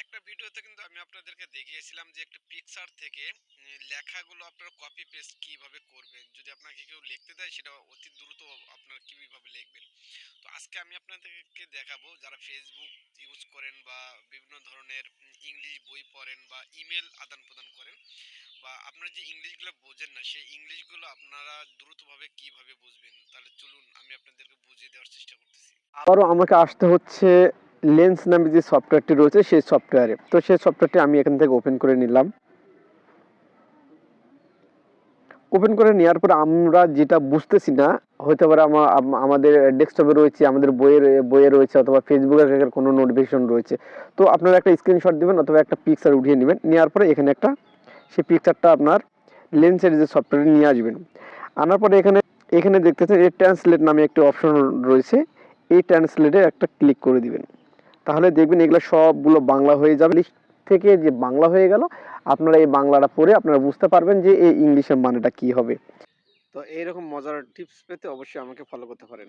একটা ভিডিওতে কিন্তু আমি আপনাদেরকে দেখিয়েছিলাম যে একটা পিকচার থেকে লেখাগুলো আপনারা কপি পেস্ট কিভাবে করবেন। যদি আপনাকে কেউ লিখতে দেয় সেটা অতি দ্রুত আপনারা কিভাবে লিখবেন। তো আজকে আমি আপনাদেরকে দেখাবো যারা ফেসবুক ইউজ করেন বা বিভিন্ন ধরনের ইংলিশ বই পড়েন বা ইমেল আদান-প্রদান করেন বা আপনারা যে ইংলিশগুলো বোঝেন না সেই ইংলিশগুলো আপনারা দ্রুতভাবে কিভাবে বুঝবেন। তাহলে চলুন আমি আপনাদেরকে বুঝিয়ে দেওয়ার চেষ্টা করতেছি। আবারও আমাকে আসতে হচ্ছে লেন্স নামে যে সফটওয়্যারটি রয়েছে সেই সফটওয়্যারে। তো সেই সফটওয়্যারটি আমি এখান থেকে ওপেন করে নিলাম। ওপেন করে নেওয়ার পরে আমরা যেটা বুঝতেছি না, হতে পারে আমাদের ডেস্কটপে রয়েছে, আমাদের বইয়ে রয়েছে, অথবা ফেসবুকের কোনো নোটিফিকেশন রয়েছে। তো আপনারা একটা স্ক্রিনশট দিবেন অথবা একটা পিকচার উঠিয়ে নেবেন, নেওয়ার পরে এখানে একটা সেই পিকচারটা আপনার লেন্সের যে সফটওয়্যারে নিয়ে আসবেন। আনার পরে এখানে এখানে দেখতেছেন এই ট্রান্সলেট নামে একটি অপশন রয়েছে। এই ট্রান্সলেটে একটা ক্লিক করে দিবেন। তাহলে দেখবেন এগুলো সবগুলো বাংলা হয়ে যাবে। লিস্ট থেকে যে বাংলা হয়ে গেল, আপনারা এই বাংলাটা পড়ে আপনারা বুঝতে পারবেন যে এই ইংলিশের মানেটা কি হবে। তো এইরকম মজার টিপস পেতে অবশ্যই আমাকে ফলো করতে পারেন।